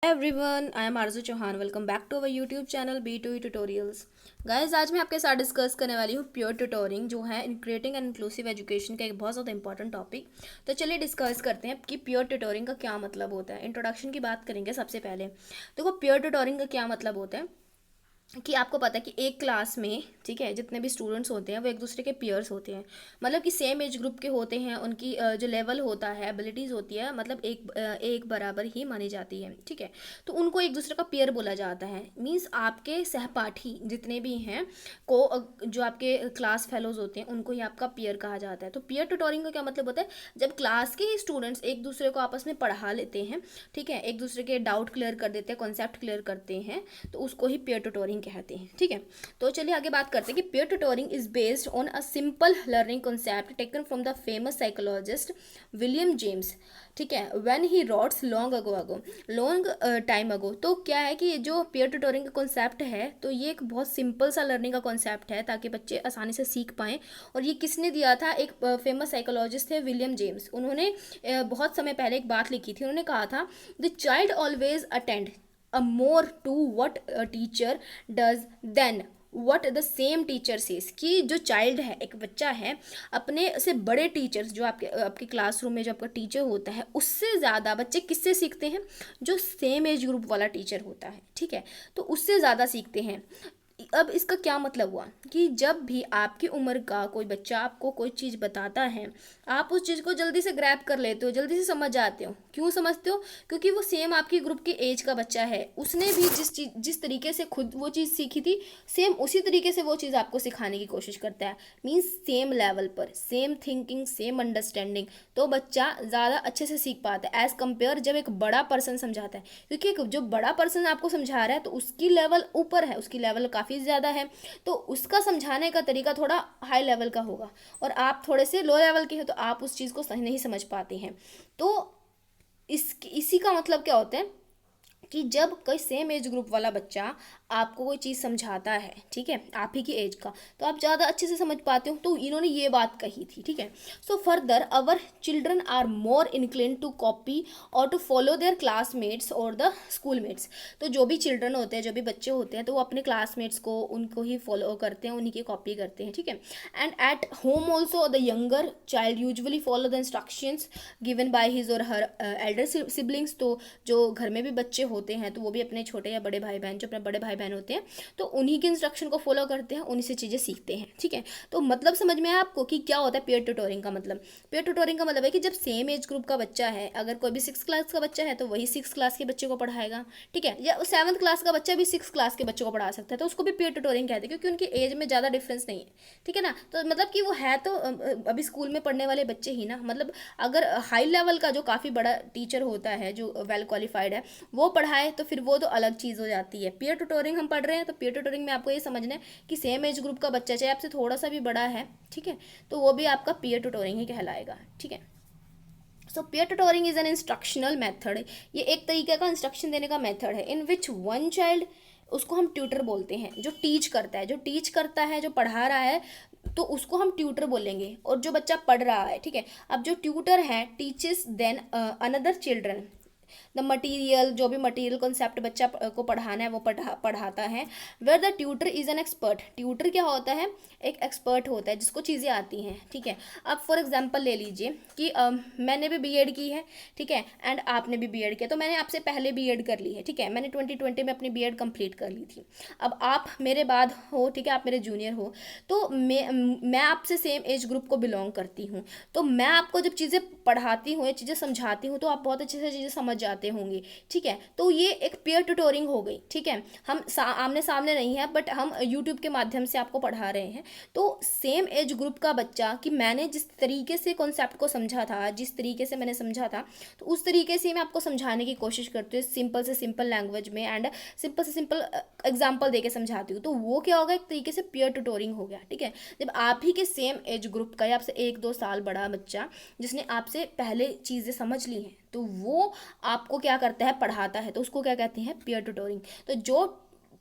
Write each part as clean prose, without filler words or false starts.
Hi everyone, I am Arzu Chauhan. Welcome back to our YouTube channel B2E tutorials. Guys आज मैं आपके साथ discuss करने वाली हूँ प्योर ट्यूटोरिंग जो है in creating and inclusive education का एक बहुत ज़्यादा इंपॉर्टेंट टॉपिक. तो चलिए डिस्कस करते हैं कि प्योर ट्यूटोरिंग का क्या मतलब होता है. इंट्रोडक्शन की बात करेंगे सबसे पहले. देखो प्योर ट्यूटोरिंग का क्या मतलब होता है कि आपको पता है कि एक क्लास में, ठीक है, जितने भी स्टूडेंट्स होते हैं वो एक दूसरे के पीयर्स होते हैं. मतलब कि सेम एज ग्रुप के होते हैं. उनकी जो लेवल होता है, एबिलिटीज़ होती है, मतलब एक बराबर ही मानी जाती है. ठीक है, तो उनको एक दूसरे का पीयर बोला जाता है. मीन्स आपके सहपाठी जितने भी हैं को जो आपके क्लास फेलोज होते हैं उनको ही आपका पीयर कहा जाता है. तो पीयर ट्यूटोरिंग का क्या मतलब होता है? जब क्लास के ही स्टूडेंट्स एक दूसरे को आपस में पढ़ा लेते हैं, ठीक है, एक दूसरे के डाउट क्लियर कर देते हैं, कॉन्सेप्ट क्लियर करते हैं, तो उसको ही पीयर ट्यूटोरिंग कहते हैं. ठीक है, तो चलिए आगे बात करते हैं कि peer tutoring is based on a simple learning concept taken from the famous psychologist William James. ठीक है, when he rots long time ago. तो क्या है कि जो पीयर ट्यूटोरिंग का कॉन्सेप्ट है, तो ये एक बहुत सिंपल सा लर्निंग का कॉन्सेप्ट है ताकि बच्चे आसानी से सीख पाएँ. और ये किसने दिया था? एक फेमस साइकोलॉजिस्ट थे विलियम जेम्स. उन्होंने बहुत समय पहले एक बात लिखी थी. उन्होंने कहा था the child always attend a more to what a teacher does than what the same teacher says. कि जो चाइल्ड है, एक बच्चा है, अपने से बड़े टीचर्स जो आपके क्लासरूम में जो आपका टीचर होता है उससे ज़्यादा बच्चे किससे सीखते हैं? जो सेम एज ग्रुप वाला टीचर होता है. ठीक है, तो उससे ज़्यादा सीखते हैं. अब इसका क्या मतलब हुआ कि जब भी आपकी उम्र का कोई बच्चा आपको कोई चीज़ बताता है, आप उस चीज़ को जल्दी से ग्रैब कर लेते हो, जल्दी से समझ जाते हो. क्यों समझते हो? क्योंकि वो सेम आपकी ग्रुप के एज का बच्चा है. उसने भी जिस तरीके से खुद वो चीज़ सीखी थी, सेम उसी तरीके से वो चीज़ आपको सिखाने की कोशिश करता है. मीन्स सेम लेवल पर, सेम थिंकिंग, सेम अंडरस्टैंडिंग. तो बच्चा ज़्यादा अच्छे से सीख पाता है एज़ कम्पेयर जब एक बड़ा पर्सन समझाता है. क्योंकि जो बड़ा पर्सन आपको समझा रहा है तो उसकी लेवल ऊपर है, उसकी लेवल काफ़ी ज़्यादा है, तो उसका समझाने का तरीका थोड़ा हाई लेवल का होगा. और आप थोड़े से लो लेवल के हैं तो आप उस चीज़ को सही नहीं समझ पाते हैं. तो इसी का मतलब क्या होता है कि जब कोई सेम एज ग्रुप वाला बच्चा आपको कोई चीज़ समझाता है, ठीक है, आप ही की एज का, तो आप ज़्यादा अच्छे से समझ पाते हो. तो इन्होंने ये बात कही थी. ठीक है, so further our children are more incline to copy और टू फॉलो देयर क्लासमेट्स और द स्कूल मेट्स. तो जो भी चिल्ड्रन होते हैं, जो भी बच्चे होते हैं, तो वो अपने क्लासमेट्स को, उनको ही फॉलो करते हैं, उन्हीं की कॉपी करते हैं. ठीक है, and at home also the younger child usually follow the instructions given by his और हर एल्डर सिबलिंग्स. तो जो घर में भी बच्चे होते हैं तो वो भी अपने छोटे या बड़े भाई बहन, जो अपने बड़े भाई बहन होते हैं, तो उन्हीं के इंस्ट्रक्शन को फॉलो करते हैं, उन्हीं से चीज़ें सीखते हैं. ठीक है, तो मतलब समझ में आया आपको कि क्या होता है पीयर ट्यूटोरिंग का मतलब? पीयर ट्यूटोरिंग का मतलब है कि जब सेम एज ग्रुप का बच्चा है, अगर कोई भी 6 क्लास का बच्चा है तो वही 6 क्लास के बच्चे को पढ़ाएगा. ठीक है, या 7th क्लास का बच्चा भी 6 क्लास के बच्चों को पढ़ा सकता है, तो उसको भी पीयर ट्यूटोरिंग कहते हैं क्योंकि उनकी एज में ज़्यादा डिफरेंस नहीं है. ठीक है ना, तो मतलब कि वो है तो अभी स्कूल में पढ़ने वाले बच्चे ही ना. मतलब अगर हाई लेवल का जो काफ़ी बड़ा टीचर होता है, जो वेल क्वालिफाइड है, वो पढ़ाए तो फिर वो तो अलग चीज़ हो जाती है. पीयर ट्यूटोरिंग हम पढ़ रहे हैं तो पीयर ट्यूटोरिंग में आपको ये समझना है कि सेम एज ग्रुप का बच्चा चाहे आपसे थोड़ा सा भी बड़ा है, ठीक है, तो वो भी आपका पीयर ट्यूटोरिंग ही कहलाएगा. ठीक है, so peer tutoring is an instructional method. ये एक तरीके का इंस्ट्रक्शन देने का मेथड है इन विच वन चाइल्ड, उसको हम ट्यूटर बोलते हैं, जो टीच करता है, जो पढ़ा रहा है, तो उसको हम ट्यूटर बोलेंगे. और जो बच्चा पढ़ रहा है, ठीक है, अब जो ट्यूटर है teaches then another children the material. जो भी मटीरियल कॉन्सेप्ट बच्चा को पढ़ाना है वो पढ़ाता है. Where the tutor is an expert. Tutor क्या होता है? एक एक्सपर्ट होता है जिसको चीज़ें आती हैं. ठीक है, अब फॉर एग्जांपल ले लीजिए कि मैंने भी बीएड की है, ठीक है, एंड आपने भी बीएड किया, तो मैंने आपसे पहले बीएड कर ली है. ठीक है, मैंने 2020 में अपनी बीएड कंप्लीट कर ली थी. अब आप मेरे बाद हो, ठीक है, आप मेरे जूनियर हो, तो मैं आपसे सेम एज ग्रुप को बिलोंग करती हूँ. तो मैं आपको जब चीज़ें पढ़ाती हूँ या चीज़ें समझाती हूँ तो आप बहुत अच्छे से चीज़ें समझ जाते होंगे. ठीक है, तो ये एक पेयर ट्यूटोरिंग हो गई. ठीक है, हम आमने सामने नहीं है बट हम यूट्यूब के माध्यम से आपको पढ़ा रहे हैं. तो सेम एज ग्रुप का बच्चा, कि मैंने जिस तरीके से कॉन्सेप्ट को समझा था, जिस तरीके से मैंने समझा था, तो उस तरीके से मैं आपको समझाने की कोशिश करती हूँ सिंपल से सिंपल लैंग्वेज में एंड सिंपल से सिंपल एग्जाम्पल देके समझाती हूँ. तो वो क्या होगा? एक तरीके से पेयर ट्यूटोरिंग हो गया. ठीक है, जब आप ही के सेम एज ग्रुप का या आपसे 1-2 साल बड़ा बच्चा जिसने आपसे पहले चीज़ें समझ ली हैं, तो वो आपको क्या करता है? पढ़ाता है. तो उसको क्या कहते हैं? Pair tutoring. तो जो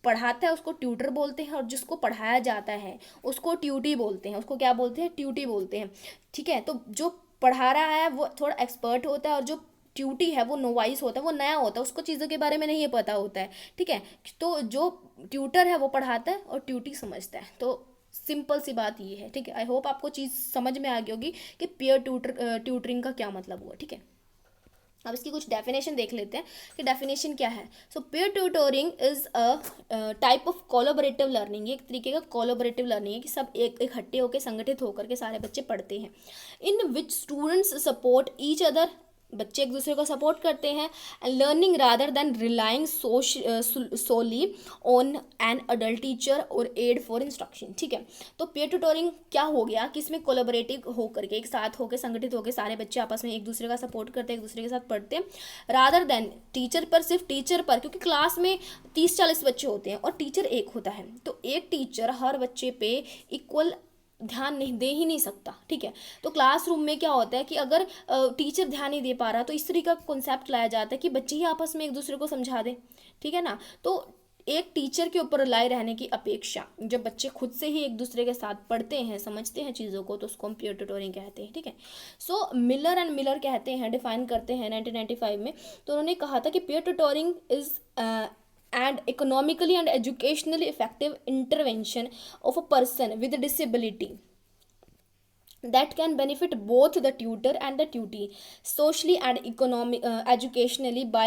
पढ़ाता है उसको ट्यूटर बोलते हैं और जिसको पढ़ाया जाता है उसको ट्यूटी बोलते हैं. उसको क्या बोलते हैं? ट्यूटी बोलते हैं. ठीक है, तो जो पढ़ा रहा है वो थोड़ा एक्सपर्ट होता है और जो ट्यूटी है वो नोवाइस होता है, वो नया होता है, उसको चीज़ों के बारे में नहीं पता होता है, ठीक है। तो जो ट्यूटर है वो पढ़ाता है और ट्यूटी समझता है। तो सिंपल सी बात ये है, ठीक है। आई होप आपको चीज़ समझ में आ गई होगी कि पेयर ट्यूटरिंग का क्या मतलब हुआ, ठीक है। अब इसकी कुछ डेफिनेशन देख लेते हैं कि डेफिनेशन क्या है। So pair tutoring is a type of collaborative learning, ये एक तरीके का कोलैबोरेटिव लर्निंग है कि सब एक इकट्ठे होकर संगठित होकर के सारे बच्चे पढ़ते हैं। In which students support each other, बच्चे एक दूसरे को सपोर्ट करते हैं, and learning rather than relying solely on an adult teacher और एड फॉर इंस्ट्रक्शन, ठीक है। तो पेयर ट्यूटोरिंग क्या हो गया कि इसमें कोलैबोरेटिव होकर के, एक साथ होकर संगठित होकर सारे बच्चे आपस में एक दूसरे का सपोर्ट करते हैं, एक दूसरे के साथ पढ़ते हैं, रादर देन टीचर पर, सिर्फ टीचर पर, क्योंकि क्लास में 30-40 बच्चे होते हैं और टीचर एक होता है, तो एक टीचर हर बच्चे पे इक्वल ध्यान नहीं दे ही नहीं सकता, ठीक है। तो क्लासरूम में क्या होता है कि अगर टीचर ध्यान नहीं दे पा रहा तो इस तरीके का कॉन्सेप्ट लाया जाता है कि बच्चे ही आपस में एक दूसरे को समझा दें, ठीक है ना। तो एक टीचर के ऊपर रिलाई रहने की अपेक्षा जब बच्चे खुद से ही एक दूसरे के साथ पढ़ते हैं, समझते हैं चीज़ों को, तो उसको हम पेयर ट्यूटोरिंग कहते हैं, ठीक है। सो मिलर एंड मिलर कहते हैं, डिफाइन करते हैं 1995 में। तो उन्होंने कहा था कि pair tutoring is and economically and educationally effective intervention of a person with a disability that can benefit both the tutor and the tutee socially and educationally by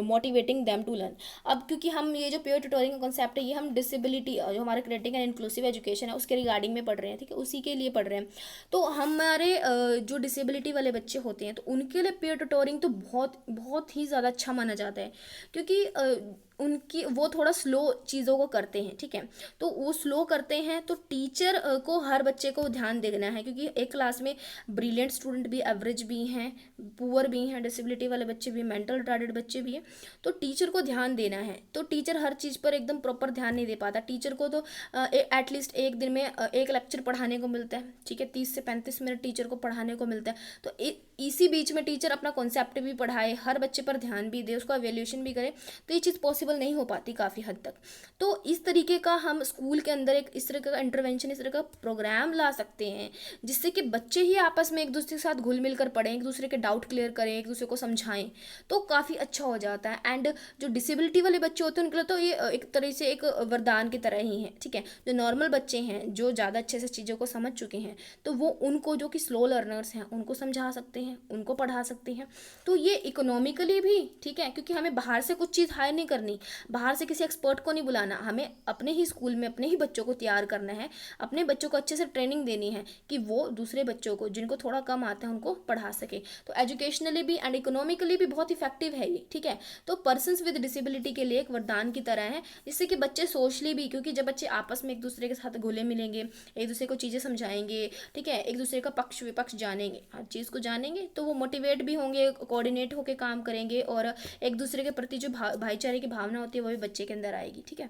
motivating them to learn। अब क्योंकि हम ये जो pair tutoring का concept है ये हम disability जो हमारे क्रिएटिंग एंड इंक्लूसिव एजुकेशन है उसके रिगार्डिंग में पढ़ रहे हैं, ठीक है, उसी के लिए पढ़ रहे हैं। तो हमारे जो डिसेबिलिटी वाले बच्चे होते हैं तो उनके लिए पेयर ट्यूटोरिंग तो बहुत बहुत ही ज़्यादा अच्छा माना जाता है, क्योंकि उनकी वो थोड़ा स्लो चीज़ों को करते हैं, ठीक है। तो वो स्लो करते हैं तो टीचर को हर बच्चे को ध्यान देना है, क्योंकि एक क्लास में ब्रिलियंट स्टूडेंट भी, एवरेज भी हैं, पुअर भी हैं, डिसेबिलिटी वाले बच्चे भी, मेंटल रिटार्डेड बच्चे भी हैं। तो टीचर को ध्यान देना है, तो टीचर हर चीज़ पर एकदम प्रॉपर ध्यान नहीं दे पाता। टीचर को तो एटलीस्ट एक दिन में एक लेक्चर पढ़ाने को मिलता है, ठीक है, 30 से 35 मिनट टीचर को पढ़ाने को मिलता है। तो इसी बीच में टीचर अपना कॉन्सेप्ट भी पढ़ाए, हर बच्चे पर ध्यान भी दे, उसका एवेल्यूशन भी करे, तो ये चीज़ पॉसिबल नहीं हो पाती काफ़ी हद तक। तो इस तरीके का हम स्कूल के अंदर एक इस तरह का इंटरवेंशन, इस तरह का प्रोग्राम ला सकते हैं जिससे कि बच्चे ही आपस में एक दूसरे के साथ घुल मिल कर पढ़ें, एक दूसरे के डाउट क्लियर करें, एक दूसरे को समझाएं, तो काफ़ी अच्छा हो जाता है। एंड जो डिसेबिलिटी वाले बच्चे होते हैं उनके लिए तो ये एक तरह से एक वरदान की तरह ही है, ठीक है। जो नॉर्मल बच्चे हैं जो ज़्यादा अच्छे से चीज़ों को समझ चुके हैं तो वो उनको, जो कि स्लो लर्नर्स हैं, उनको समझा सकते हैं, उनको पढ़ा सकते हैं। तो ये इकोनॉमिकली भी ठीक है, क्योंकि हमें बाहर से कुछ चीज़ हायर नहीं करनी, बाहर से किसी एक्सपर्ट को नहीं बुलाना, हमें अपने ही स्कूल में अपने ही बच्चों को तैयार करना है, अपने बच्चों को अच्छे से ट्रेनिंग देनी है कि वो दूसरे बच्चों को जिनको थोड़ा कम आता है उनको पढ़ा सके। तो एजुकेशनली भी एंड इकोनॉमिकली भी बहुत इफेक्टिव है ये, ठीक है। तो पर्सन्स विद डिसेबिलिटी के लिए एक वरदान की तरह है, जिससे कि बच्चे सोशली भी, क्योंकि जब बच्चे आपस में एक दूसरे के साथ घुले मिलेंगे, एक दूसरे को चीज़ें समझाएंगे, ठीक है, एक दूसरे का पक्ष विपक्ष जानेंगे, हर चीज़ को जानेंगे, तो वो मोटिवेट भी होंगे, कोऑर्डिनेट होकर काम करेंगे और एक दूसरे के प्रति जो भाईचारे की भावना होती है वो भी बच्चे के अंदर आएगी, ठीक है।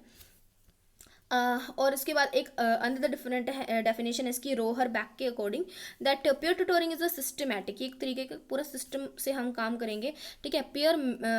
और इसके बाद एक अंदर डिफरेंट डेफिनेशन है इसकी रोहर बैक के according, that pair tutoring is a systematic, एक तरीके का पूरा सिस्टम से हम काम करेंगे, ठीक है। पेयर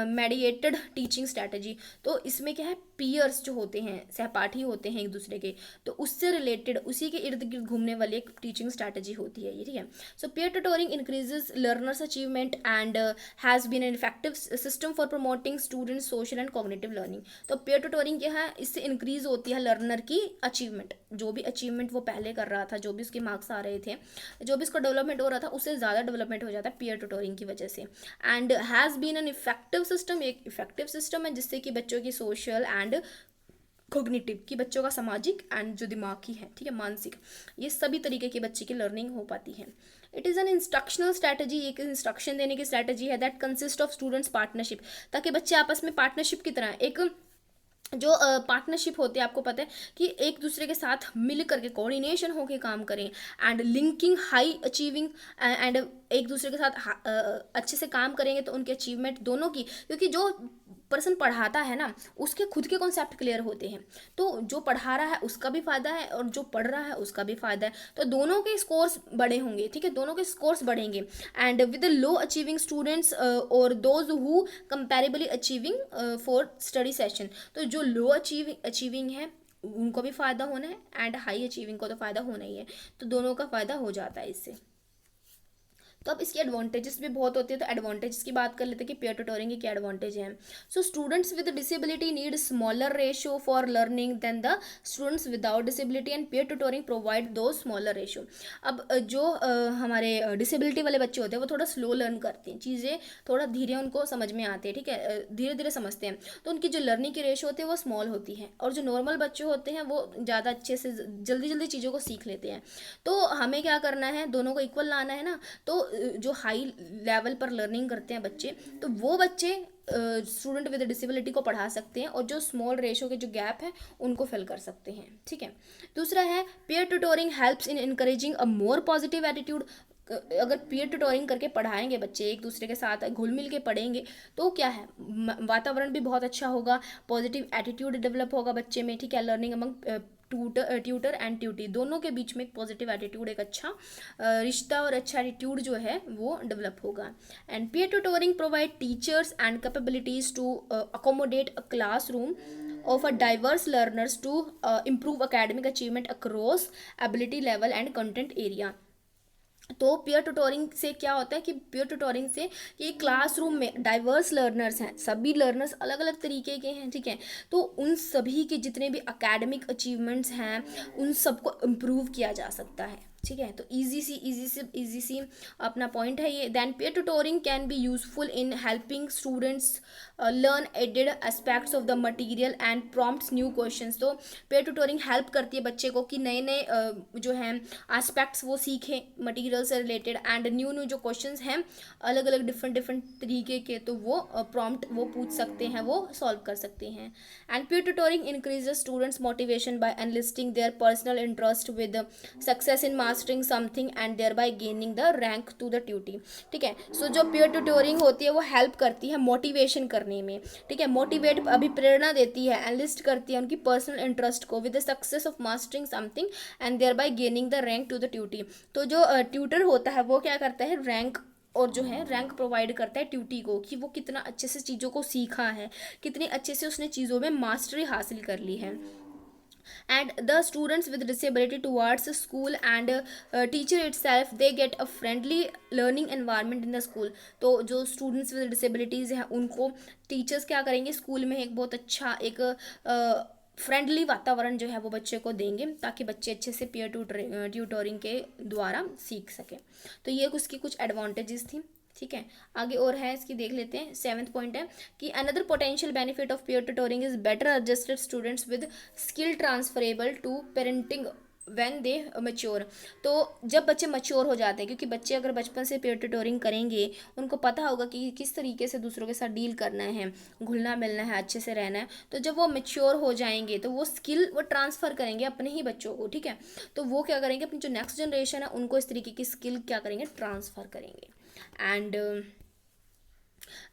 मेडिएटेड टीचिंग स्ट्रैटेजी, तो इसमें क्या है, पीयर्स जो होते हैं, सहपाठी होते हैं एक दूसरे के, तो उससे रिलेटेड, उसी के इर्द गिर्द घूमने वाली एक टीचिंग स्ट्रैटेजी होती है ये, ठीक है। So pair tutoring increases learners achievement and has been an effective system for promoting student social and cognitive learning. तो पेयर ट्यूटोरिंग क्या है, इससे इंक्रीज होती है लर्नर की अचीवमेंट, जो भी अचीवमेंट वो पहले कर रहा था, जो भी उसके मार्क्स आ रहे थे, जो भी उसका डेवलपमेंट हो रहा था, उससे ज़्यादा डेवलपमेंट हो जाता है पेयर ट्यूटोरिंग की वजह से। And has been an effective system, एक इफेक्टिव सिस्टम है जिससे कि बच्चों की सोशल एंड कोग्निटिव, की बच्चों का सामाजिक एंड जो दिमागी है, ठीक है, मानसिक, ये सभी तरीके की बच्चे की लर्निंग हो पाती है। It is an instructional strategy, एक इंस्ट्रक्शन देने की स्ट्रैटेजी है, that consist of students partnership, ताकि बच्चे आपस में पार्टनरशिप की तरह, एक जो पार्टनरशिप होते हैं, आपको पता है कि एक दूसरे के साथ मिल करके कोऑर्डिनेशन होके काम करें, and linking high achieving, and एक दूसरे के साथ अच्छे से काम करेंगे तो उनके अचीवमेंट दोनों की, क्योंकि जो पर्सन पढ़ाता है ना उसके खुद के कॉन्सेप्ट क्लियर होते हैं, तो जो पढ़ा रहा है उसका भी फायदा है और जो पढ़ रहा है उसका भी फायदा है, तो दोनों के स्कोर्स बड़े होंगे, ठीक है, दोनों के स्कोर्स बढ़ेंगे। And with low achieving students और those who comparably achieving for study session, तो जो लो अचीविंग है उनको भी फ़ायदा होना है एंड हाई अचीविंग को तो फ़ायदा होना ही है, तो दोनों का फ़ायदा हो जाता है इससे। तो अब इसके एडवांटेजेस भी बहुत होते हैं, तो एडवांटेजेस की बात कर लेते हैं कि पीयर ट्यूटोरिंग के क्या एडवांटेज हैं। So students with disability need smaller ratio for learning than the students without disability, and peer tutoring provide do smaller ratio. अब जो हमारे डिसेबिलिटी वाले बच्चे होते हैं वो थोड़ा स्लो लर्न करते हैं, चीज़ें थोड़ा धीरे उनको समझ में आती है, ठीक है, धीरे धीरे समझते हैं, तो उनकी जो लर्निंग की रेशियो होती है वो स्मॉल होती है। और जो नॉर्मल बच्चे होते हैं वो ज़्यादा अच्छे से जल्दी जल्दी चीज़ों को सीख लेते हैं। तो हमें क्या करना है, दोनों को इक्वल लाना है ना। तो जो हाई लेवल पर लर्निंग करते हैं बच्चे, तो वो बच्चे स्टूडेंट विद डिसेबिलिटी को पढ़ा सकते हैं, और जो स्मॉल रेशो के जो गैप है उनको फिल कर सकते हैं, ठीक है। दूसरा है peer tutoring helps in encouraging a more positive attitude. अगर पीयर ट्यूटोरिंग करके पढ़ाएंगे बच्चे, एक दूसरे के साथ घुल मिल के पढ़ेंगे, तो क्या है, वातावरण भी बहुत अच्छा होगा, पॉजिटिव एटीट्यूड डेवलप होगा बच्चे में, ठीक है। Learning among tutor and Tutee दोनों के बीच में एक पॉजिटिव एटीट्यूड, एक अच्छा रिश्ता और अच्छा एटीट्यूड जो है वो डेवलप होगा। And peer tutoring provide teachers and capabilities to accommodate a classroom of a diverse learners to improve academic achievement across ability level and content area। तो पीयर ट्यूटोरिंग से क्या होता है कि पीयर ट्यूटोरिंग से कि क्लासरूम में डाइवर्स लर्नर्स हैं, सभी लर्नर्स अलग अलग तरीके के हैं, ठीक है। तो उन सभी के जितने भी अकेडमिक अचीवमेंट्स हैं उन सबको इम्प्रूव किया जा सकता है, ठीक है। तो इजी सी अपना पॉइंट है ये। Then peer tutoring can be useful in helping students learn aided aspects of the material and prompts new questions. तो पीयर ट्यूटोरिंग हेल्प करती है बच्चे को कि नए नए जो हैं एस्पेक्ट्स वो सीखें मटेरियल से रिलेटेड, एंड न्यू न्यू जो क्वेश्चंस हैं अलग अलग डिफरेंट तरीके के, तो वो प्रॉम्प्ट वो पूछ सकते हैं, वो सॉल्व कर सकते हैं। And peer tutoring increases students motivation by enlisting their personal interest with success in mastering something and thereby gaining the rank to the tutee, ठीक है। सो जो पीयर ट्यूटोरिंग होती है वो हेल्प करती है मोटिवेशन करने में, ठीक है, मोटिवेट अभी प्रेरणा देती है, एनलिस्ट करती है उनकी पर्सनल इंटरेस्ट को with the success of mastering something and thereby gaining the rank to the tutee. तो जो ट्यूटर होता है वो क्या करता है, रैंक और जो है रैंक प्रोवाइड करता है ट्यूटी को, कि वो कितना अच्छे से चीज़ों को सीखा है, कितनी अच्छे से उसने चीज़ों में मास्टरी हासिल कर ली है। And the students with disability towards school and teacher itself, they get a friendly learning environment in the school। तो जो students with disabilities हैं उनको टीचर्स क्या करेंगे, स्कूल में एक बहुत अच्छा एक फ्रेंडली वातावरण जो है वो बच्चे को देंगे, ताकि बच्चे अच्छे से पीयर ट्यूटोरिंग के द्वारा सीख सकें। तो ये उसकी कुछ एडवांटेजेस थी, ठीक है। आगे और है इसकी देख लेते हैं। 7th पॉइंट है कि another potential benefit of peer tutoring is better adjusted students with skill transferable to parenting when they mature. तो जब बच्चे मैच्योर हो जाते हैं, क्योंकि बच्चे अगर बचपन से पीयर ट्यूटोरिंग करेंगे उनको पता होगा कि किस तरीके से दूसरों के साथ डील करना है, घुलना मिलना है, अच्छे से रहना है, तो जब वो मैच्योर हो जाएंगे तो वो स्किल वो ट्रांसफ़र करेंगे अपने ही बच्चों को, ठीक है। तो वो क्या करेंगे, अपनी जो नेक्स्ट जनरेशन है उनको इस तरीके की स्किल क्या करेंगे, ट्रांसफ़र करेंगे। And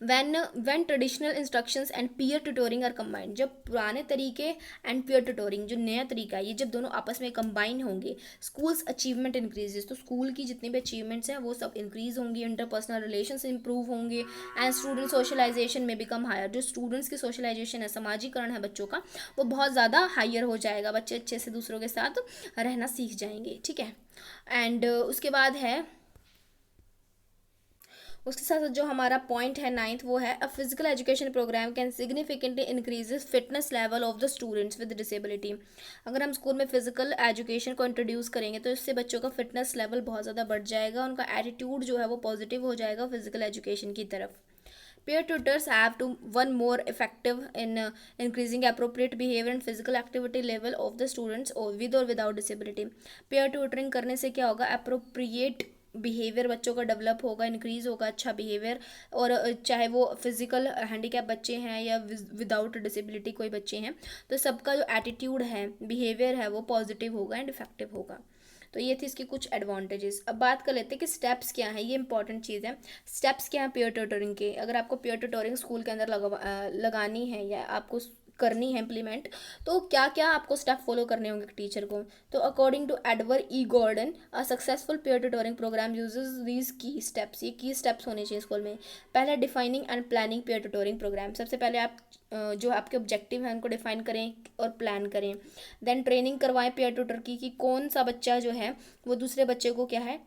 when traditional instructions and peer tutoring are combined, जब पुराने तरीके एंड peer tutoring जो नया तरीका है ये जब दोनों आपस में कंबाइन होंगे, स्कूल्स अचीवमेंट इंक्रीजेस, तो स्कूल की जितनी भी अचीवमेंट्स हैं वो सब इंक्रीज होंगी, इंटरपर्सनल रिलेशंस इंप्रूव होंगे, एंड स्टूडेंट सोशलाइजेशन में बिकम हायर। जो स्टूडेंट्स की सोशलाइजेशन है, समाजीकरण है बच्चों का, वो बहुत ज़्यादा हायर हो जाएगा, बच्चे अच्छे से दूसरों के साथ रहना सीख जाएंगे, ठीक है। एंड उसके बाद है, उसके साथ साथ जो हमारा पॉइंट है 9th वो है a physical education programme can significantly increases fitness level of the students with disability. अगर हम स्कूल में फिजिकल एजुकेशन को इंट्रोड्यूस करेंगे तो इससे बच्चों का फिटनेस लेवल बहुत ज़्यादा बढ़ जाएगा, उनका एटीट्यूड जो है वो पॉजिटिव हो जाएगा फिजिकल एजुकेशन की तरफ। Peer tutors have to one more effective in increasing appropriate behavior and physical activity level of the students or with or without disability। peer tutoring करने से क्या होगा, appropriate बिहेवियर बच्चों का डेवलप होगा, इंक्रीज़ होगा अच्छा बिहेवियर, और चाहे वो फिजिकल हैंडीकैप बच्चे हैं या विदाउट डिसेबिलिटी कोई बच्चे हैं, तो सबका जो एटीट्यूड है, बिहेवियर है, वो पॉजिटिव होगा एंड इफेक्टिव होगा। तो ये थी इसकी कुछ एडवांटेजेस। अब बात कर लेते हैं कि स्टेप्स क्या हैं, ये इंपॉर्टेंट चीज़ है। स्टेप्स क्या हैं पीयर ट्यूटरिंग के, अगर आपको पीयर ट्यूटरिंग स्कूल के अंदर लगानी है या आपको करनी है इम्प्लीमेंट, तो क्या क्या आपको स्टेप फॉलो करने होंगे टीचर को। तो according to Edward E Gordon a successful peer tutoring programme uses these key steps. ये की स्टेप्स होने चाहिए स्कूल में। पहला, defining and planning peer tutoring programme. सबसे पहले आप जो आपके ऑब्जेक्टिव हैं उनको डिफाइन करें और प्लान करें। देन ट्रेनिंग करवाएं पीयर ट्यूटर की, कि कौन सा बच्चा जो है वो दूसरे बच्चे को क्या है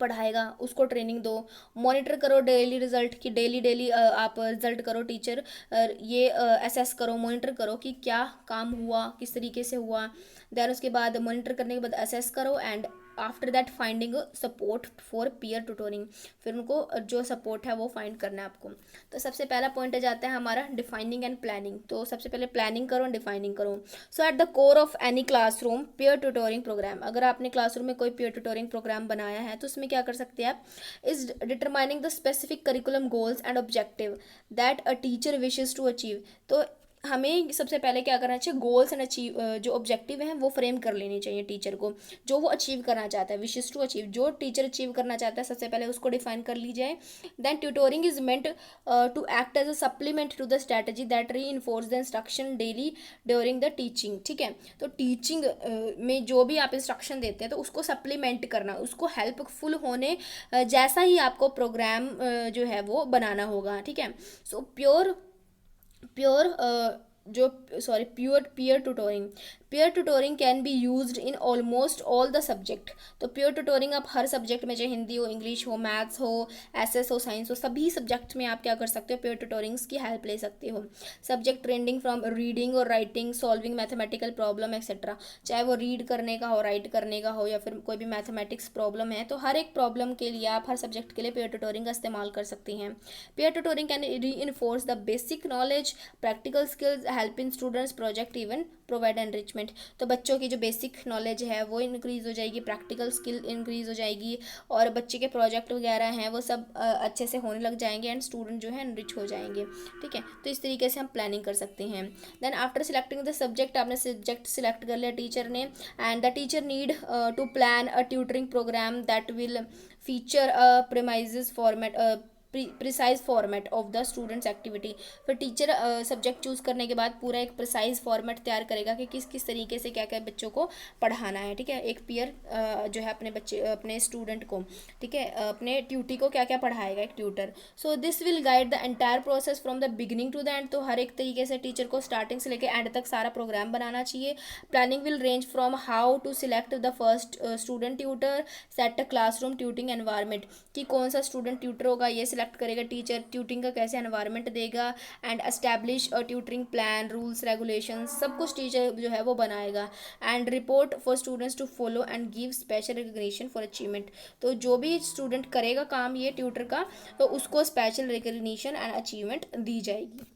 पढ़ाएगा उसको ट्रेनिंग दो। मॉनिटर करो डेली रिजल्ट की, डेली डेली आप रिजल्ट करो, टीचर ये असेस करो, मॉनिटर करो कि क्या काम हुआ, किस तरीके से हुआ। देन उसके बाद मॉनिटर करने के बाद असेस करो and after that finding support for peer tutoring, फिर उनको जो सपोर्ट है वो फाइंड करना है आपको। तो सबसे पहला पॉइंट आ जाता है हमारा डिफाइनिंग एंड प्लानिंग। तो सबसे पहले प्लानिंग करो एंड डिफाइनिंग करो। So at the core of any classroom peer tutoring programme, अगर आपने क्लासरूम में कोई पीयर ट्यूटोरिंग प्रोग्राम बनाया है तो उसमें क्या कर सकते हैं आप, is determining the specific curriculum goals and objective that a teacher wishes to achieve. तो हमें सबसे पहले क्या करना चाहिए, गोल्स एंड अचीव, जो ऑब्जेक्टिव हैं वो फ्रेम कर लेनी चाहिए टीचर को, जो वो अचीव करना चाहता है, विशेस टू अचीव, जो टीचर अचीव करना चाहता है सबसे पहले उसको डिफाइन कर ली जाए। Then tutoring is meant to act as a supplement to the strategy that reinforce the instruction daily during the teaching. ठीक है, तो टीचिंग में जो भी आप इंस्ट्रक्शन देते हैं तो उसको सप्लीमेंट करना, उसको हेल्पफुल होने जैसा ही आपको प्रोग्राम जो है वो बनाना होगा। ठीक है, सो प्योर प्योर जो sorry pure peer tutoring can be used in almost all the subject. तो प्योर ट्यूटोरिंग आप हर सब्जेक्ट में, चाहे हिंदी हो, इंग्लिश हो, मैथ्स हो, एसएस हो, साइंस हो, सभी सब्जेक्ट में आप क्या कर सकते हो, प्योर ट्यूटोरिंग्स की हेल्प ले सकते हो। सब्जेक्ट रेंजिंग फ्रॉम रीडिंग और writing, solving mathematical problem etcetera, चाहे वो रीड करने का हो, राइट करने का हो, या फिर कोई भी मैथमेटिक्स प्रॉब्लम है, तो हर एक प्रॉब्लम के लिए आप हर सब्जेक्ट के लिए प्योर ट्यूटोरिंग का इस्तेमाल कर सकती हैं। प्योर ट्यूटोरिंग कैन री enforce the basic knowledge, practical skills, help in students project, even provide enrichment. तो बच्चों की जो बेसिक नॉलेज है वो इंक्रीज़ हो जाएगी, प्रैक्टिकल स्किल इंक्रीज़ हो जाएगी, और बच्चे के प्रोजेक्ट वगैरह हैं वो सब अच्छे से होने लग जाएंगे एंड स्टूडेंट जो है एनरिच हो जाएंगे। ठीक है, तो इस तरीके से हम प्लानिंग कर सकते हैं। Then after selecting the subject, आपने सब्जेक्ट सिलेक्ट कर लिया टीचर ने, and the teacher need to plan a tutoring programme that will feature a premises format, precise format of the students activity. फिर टीचर सब्जेक्ट चूज़ करने के बाद पूरा एक प्रिसाइज फॉर्मेट तैयार करेगा कि किस किस तरीके से क्या क्या बच्चों को पढ़ाना है। ठीक है, एक पीयर जो है अपने बच्चे, अपने स्टूडेंट को, ठीक है, अपने ट्यूटी को क्या क्या पढ़ाएगा एक tutor. So this will guide the entire process from the beginning to the end. तो हर एक तरीके से टीचर को स्टार्टिंग से लेकर एंड तक सारा प्रोग्राम बनाना चाहिए। Planning will range from how to select the first student tutor, set a classroom tutoring environment, कि कौन सा स्टूडेंट ट्यूटर होगा ये सिलेक्ट करेगा टीचर, ट्यूटिंग का कैसे एनवायरनमेंट देगा, and establish a tutoring plan, rules regulation, सब कुछ टीचर जो है वो बनाएगा। And report for students to follow and give special recognition for achievement. तो जो भी स्टूडेंट करेगा काम ये ट्यूटर का, तो उसको स्पेशल रिकग्निशन एंड अचीवमेंट दी जाएगी।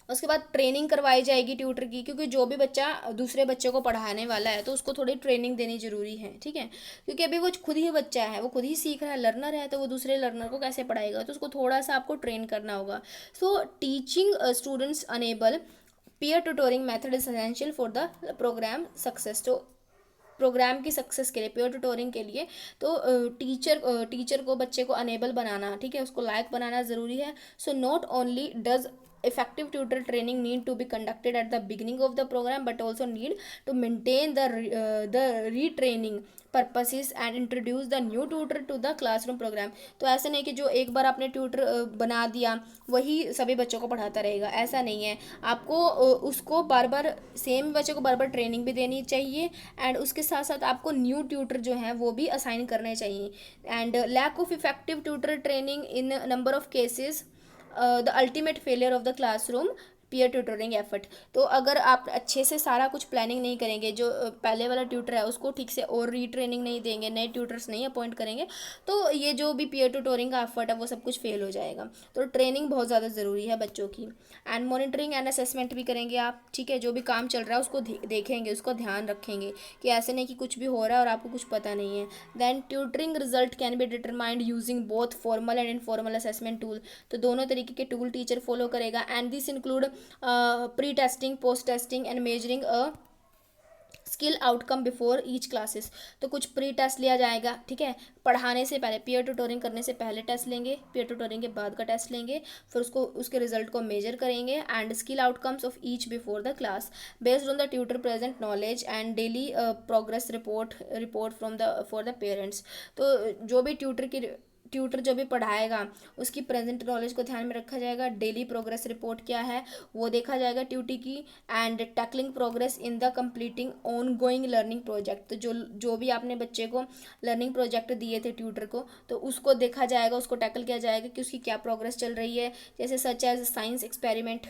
उसके बाद ट्रेनिंग करवाई जाएगी ट्यूटर की, क्योंकि जो भी बच्चा दूसरे बच्चे को पढ़ाने वाला है तो उसको थोड़ी ट्रेनिंग देनी जरूरी है। ठीक है, क्योंकि अभी वो खुद ही बच्चा है, वो खुद ही सीख रहा है, लर्नर है, तो वो दूसरे लर्नर को कैसे पढ़ाएगा, तो उसको थोड़ा सा आपको ट्रेन करना होगा। So teaching students enable peer tutoring method is essential for the programme success. तो प्रोग्राम की सक्सेस के लिए, प्योर ट्यूटोरिंग के लिए, तो टीचर को, बच्चे को अनेबल बनाना, ठीक है, उसको लायक बनाना ज़रूरी है। So not only does effective tutor training need to be conducted at the beginning of the program, but also need to maintain the retraining purposes and introduce the new tutor to the classroom program। तो ऐसा नहीं कि जो एक बार आपने tutor बना दिया वही सभी बच्चों को पढ़ाता रहेगा, ऐसा नहीं है। आपको उसको बार बार, सेम बच्चे को बार बार ट्रेनिंग भी देनी चाहिए, एंड उसके साथ साथ आपको न्यू ट्यूटर जो हैं वो भी असाइन करने चाहिए। And lack of effective tutor training in number of cases the ultimate failure of the classroom peer tutoring effort. तो अगर आप अच्छे से सारा कुछ प्लानिंग नहीं करेंगे, जो पहले वाला ट्यूटर है उसको ठीक से और रीट्रेनिंग नहीं देंगे, नए ट्यूटर्स नहीं अपॉइंट करेंगे, तो ये जो भी पीयर ट्यूटरिंग का एफर्ट है वो सब कुछ फेल हो जाएगा। तो ट्रेनिंग बहुत ज़्यादा ज़रूरी है बच्चों की। एंड मॉनिटरिंग एंड असेसमेंट भी करेंगे आप, ठीक है, जो भी काम चल रहा है उसको देखेंगे, उसको ध्यान रखेंगे कि ऐसे नहीं कि कुछ भी हो रहा है और आपको कुछ पता नहीं है। Then tutoring result can be determined using both formal and informal assessment tool. तो दोनों तरीके के टूल टीचर फॉलो करेगा, and this include pre testing, post testing and measuring a skill outcome before each classes. तो कुछ pre test लिया जाएगा, ठीक है, पढ़ाने से पहले, पीयर ट्यूटोरिंग करने से पहले टेस्ट लेंगे, पीयर ट्यूटोरिंग के बाद का टेस्ट लेंगे, फिर उसको, उसके रिजल्ट को मेजर करेंगे, and skill outcomes of each before the class based on the tutor present knowledge, and daily progress report from the for the parents. तो जो भी ट्यूटर जो भी पढ़ाएगा उसकी प्रेजेंट नॉलेज को ध्यान में रखा जाएगा, डेली प्रोग्रेस रिपोर्ट क्या है वो देखा जाएगा ट्यूटी की, and tackling progress in the completing on going learning project. तो जो जो भी आपने बच्चे को लर्निंग प्रोजेक्ट दिए थे ट्यूटर को, तो उसको देखा जाएगा, उसको टैकल किया जाएगा कि उसकी क्या प्रोग्रेस चल रही है, जैसे सच एज साइंस एक्सपेरिमेंट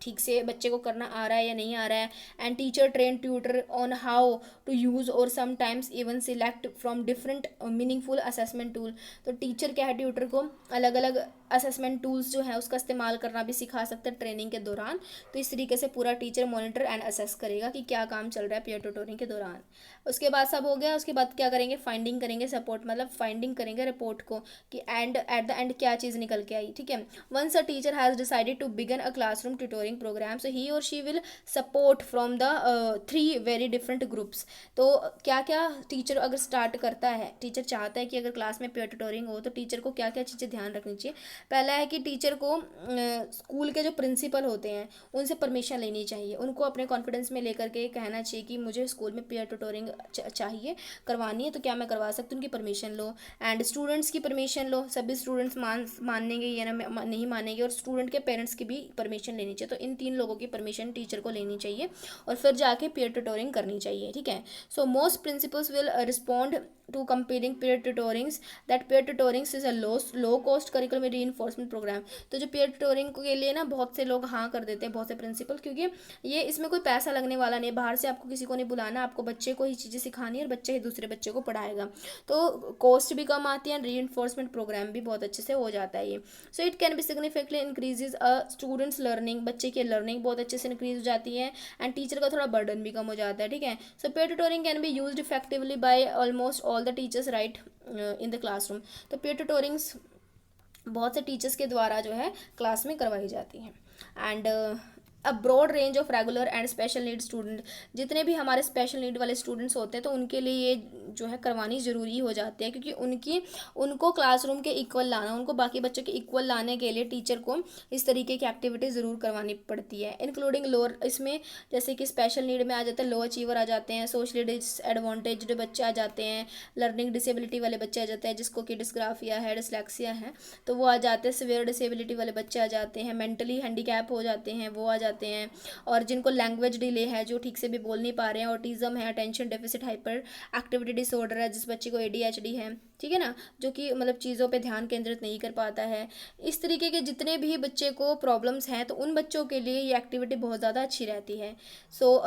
ठीक से बच्चे को करना आ रहा है या नहीं आ रहा है, and teacher train tutor on how to use और sometimes even select from different meaningful assessment tool. तो टीचर क्या है ट्यूटर को अलग अलग असेसमेंट टूल्स जो है उसका इस्तेमाल करना भी सिखा सकते हैं ट्रेनिंग के दौरान। तो इस तरीके से पूरा टीचर मॉनिटर एंड असेस करेगा कि क्या काम चल रहा है पीयर ट्यूटरिंग के दौरान। उसके बाद सब हो गया, उसके बाद क्या करेंगे, फाइंडिंग करेंगे, सपोर्ट मतलब फाइंडिंग करेंगे रिपोर्ट को कि एंड एट द एंड क्या चीज़ निकल के आई। ठीक है, once a teacher has decided to begin a classroom tutoring programme, so he और she will support from the 3 very different groups. तो क्या क्या टीचर अगर स्टार्ट करता है, टीचर चाहता है कि अगर क्लास में पीयर ट्यूटोरिंग हो तो टीचर को क्या क्या चीज़ें ध्यान रखनी चाहिए। पहला है कि टीचर को स्कूल के जो प्रिंसिपल होते हैं उनसे परमिशन लेनी चाहिए, उनको अपने कॉन्फिडेंस में लेकर के कहना चाहिए कि मुझे स्कूल में पीयर ट्यूटोरिंग चाहिए, करवानी है, तो क्या मैं करवा सकती हूँ, उनकी परमिशन लो। एंड स्टूडेंट्स की परमिशन लो, सभी स्टूडेंट्स मानेंगे या ना नहीं मानेंगे, और स्टूडेंट के पेरेंट्स की भी परमिशन लेनी चाहिए। तो इन 3 लोगों की परमिशन टीचर को लेनी चाहिए और फिर जाके पीयर ट्यूटोरिंग करनी चाहिए। ठीक है, so most principles will respond to comparing peer tutorings that peer tutorings is a low cost curriculum reinforcement program। तो जो peer tutoring के लिए ना बहुत से लोग हाँ कर देते हैं, बहुत से प्रिंसिपल, क्योंकि ये इसमें कोई पैसा लगने वाला नहीं, बाहर से आपको किसी को नहीं बुलाना, आपको बच्चे को ही चीज़ें सिखानी है और बच्चे ही दूसरे बच्चे को पढ़ाएगा, तो कॉस्ट भी कम आती है, रीइंफोर्समेंट प्रोग्राम भी बहुत अच्छे से हो जाता है ये। So it can be significantly increases a students learning, बच्चे की लर्निंग बहुत अच्छे से इंक्रीज हो जाती है, एंड टीचर का थोड़ा बर्डन भी कम हो जाता है। ठीक है, सो peer tutoring can be used effectively by almost all the teachers right in the classroom. तो peer tutorings बहुत से टीचर्स के द्वारा जो है क्लास में करवाई जाती हैं। And a broad range of regular and special need student, जितने भी हमारे स्पेशल नीड वाले स्टूडेंट्स होते हैं तो उनके लिए ये जो है करवानी ज़रूरी हो जाती है, क्योंकि उनको क्लासरूम के इक्वल लाना, उनको बाकी बच्चों के इक्वल लाने के लिए टीचर को इस तरीके की एक्टिविटी ज़रूर करवानी पड़ती है, इंक्लूडिंग लोअर, इसमें जैसे कि स्पेशल नीड में आ जाते हैं लो अचीवर आ जाते हैं, सोशली डिसएडवांटेज्ड बच्चे आ जाते हैं, लर्निंग डिसेबिलिटी वाले बच्चे आ जाते हैं जिसको कि डिस्ग्राफिया है, डिसलेक्सिया है, तो वो आ जाते हैं, सिवियर डिसेबिलिटी वाले बच्चे आ जाते हैं, मेंटली हैंडीकैप हो जाते हैं वो आ जाते हैं, और जिनको लैंग्वेज डिले है, जो ठीक से भी बोल नहीं पा रहे हैं, ऑटिज्म है, attention deficit hyper activity disorder है, जिस बच्चे को ADHD है, ठीक है ना, जो कि मतलब चीज़ों पे ध्यान केंद्रित नहीं कर पाता है, इस तरीके के जितने भी बच्चे को प्रॉब्लम्स हैं तो उन बच्चों के लिए ये एक्टिविटी बहुत ज़्यादा अच्छी रहती है। So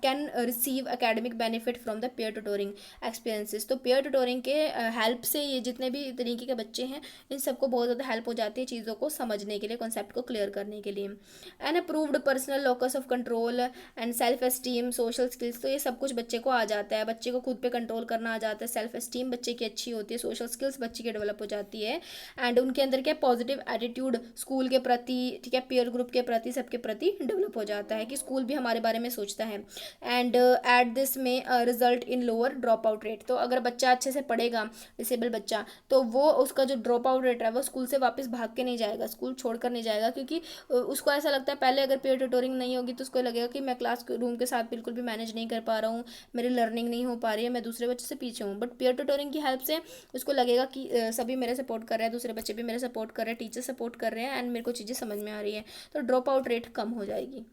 can receive academic benefit from the pair tutoring experiences. तो पेयर ट्यूटोरिंग के हेल्प से ये जितने भी तरीके के बच्चे हैं इन सबको बहुत ज़्यादा हेल्प हो जाती है चीज़ों को समझने के लिए, कॉन्सेप्ट को क्लियर करने के लिए। An approved personal locus of control and self esteem, social skills, तो ये सब कुछ बच्चे को आ जाता है, बच्चे को खुद पे कंट्रोल करना आ जाता है, सेल्फ एस्टीम बच्चे की अच्छी होती है, सोशल स्किल्स बच्चे की डेवलप हो जाती है, एंड उनके अंदर क्या पॉजिटिव एटीट्यूड स्कूल के प्रति, ठीक है, पीयर ग्रुप के प्रति, सबके प्रति डेवलप हो जाता है कि स्कूल भी हमारे बारे में सोचता है। एंड एट दिस में result in lower drop out rate. तो अगर बच्चा अच्छे से पढ़ेगा, डिसेबल बच्चा, तो वो उसका जो ड्रॉप आउट रेट है वो स्कूल से वापस भाग के नहीं जाएगा, स्कूल छोड़कर नहीं जाएगा, क्योंकि उसको ऐसा लगता है पहले अगर पेयर ट्यूटोरिंग नहीं होगी तो उसको लगेगा कि मैं क्लास रूम के साथ बिल्कुल भी मैनेज नहीं कर पा रहा हूँ, मेरी लर्निंग नहीं हो पा रही है, मैं दूसरे बच्चे से पीछे हूँ। बट पेयर ट्यूटोरिंग की हेल्प से उसको लगेगा कि सभी मेरे सपोर्ट कर रहे हैं, दूसरे बच्चे भी मेरे सपोर्ट कर रहे हैं, टीचर सपोर्ट कर रहे हैं, एंड मेरे को चीज़ें समझ में आ रही है, तो ड्रॉप आउट रेट कम हो जाएगी।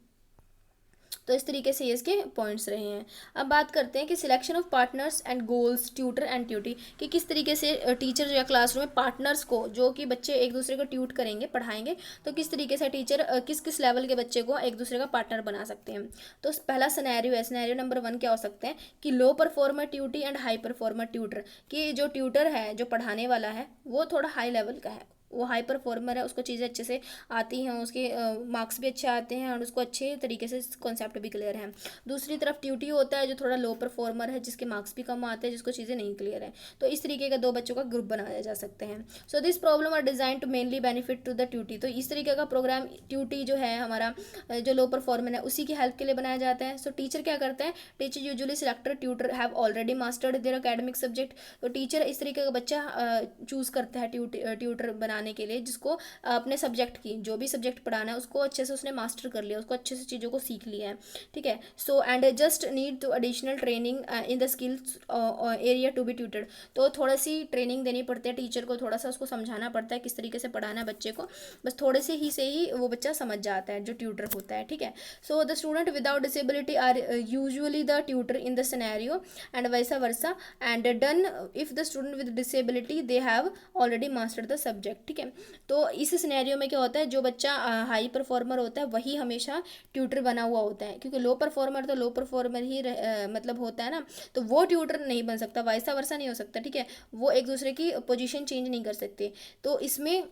तो इस तरीके से ये इसके पॉइंट्स रहे हैं। अब बात करते हैं कि selection of partners and goals, tutor and Tutee, कि किस तरीके से टीचर या क्लासरूम में पार्टनर्स को, जो कि बच्चे एक दूसरे को ट्यूट करेंगे, पढ़ाएंगे, तो किस तरीके से टीचर किस किस लेवल के बच्चे को एक दूसरे का पार्टनर बना सकते हैं। तो पहला सिनेरियो है, सिनेरियो नंबर 1 क्या हो सकते हैं कि low performer tutee and high performer tutor, कि जो ट्यूटर है, जो पढ़ाने वाला है, वो थोड़ा हाई लेवल का है, वो हाई परफॉर्मर है, उसको चीज़ें अच्छे से आती हैं, उसके मार्क्स भी अच्छे आते हैं और उसको अच्छे तरीके से कॉन्सेप्ट भी क्लियर है। दूसरी तरफ ट्यूटी होता है जो थोड़ा लो परफॉर्मर है, जिसके मार्क्स भी कम आते हैं, जिसको चीज़ें नहीं क्लियर है। तो इस तरीके का 2 बच्चों का ग्रुप बनाया जा सकते हैं। So this problem are design to mainly benefit to the tutee. तो इस तरीके का प्रोग्राम ट्यूटी जो है हमारा, जो लो परफॉर्मर है, उसी की हेल्प के लिए बनाया जाता है। सो टीचर क्या करते हैं, teacher usually selector tutor have already mastered their academic subject. तो टीचर इस तरीके का बच्चा चूज़ करता है ट्यूटर बनाने पढ़ाने के लिए, जिसको अपने सब्जेक्ट की जो भी सब्जेक्ट पढ़ाना है उसको अच्छे से उसने मास्टर कर लिया, उसको अच्छे से चीज़ों को सीख लिया है, ठीक है। So and just need to additional training in the skills area to be tutored. तो थोड़ी सी ट्रेनिंग देनी पड़ती है टीचर को, थोड़ा सा उसको समझाना पड़ता है किस तरीके से पढ़ाना है बच्चे को, बस थोड़े से ही वो बच्चा समझ जाता है जो ट्यूटर होता है, ठीक है। So the student without disability are usually the tutor in the scenario and vice versa, and then if the student with disability they have already mastered the subject, ठीक है। तो इस सिनेरियो में क्या होता है, जो बच्चा हाई परफॉर्मर होता है वही हमेशा ट्यूटर बना हुआ होता है, क्योंकि लो परफॉर्मर तो लो परफॉर्मर ही मतलब होता है ना, तो वो ट्यूटर नहीं बन सकता, वैसा वर्सा नहीं हो सकता, ठीक है। वो एक दूसरे की पोजीशन चेंज नहीं कर सकते। तो इसमें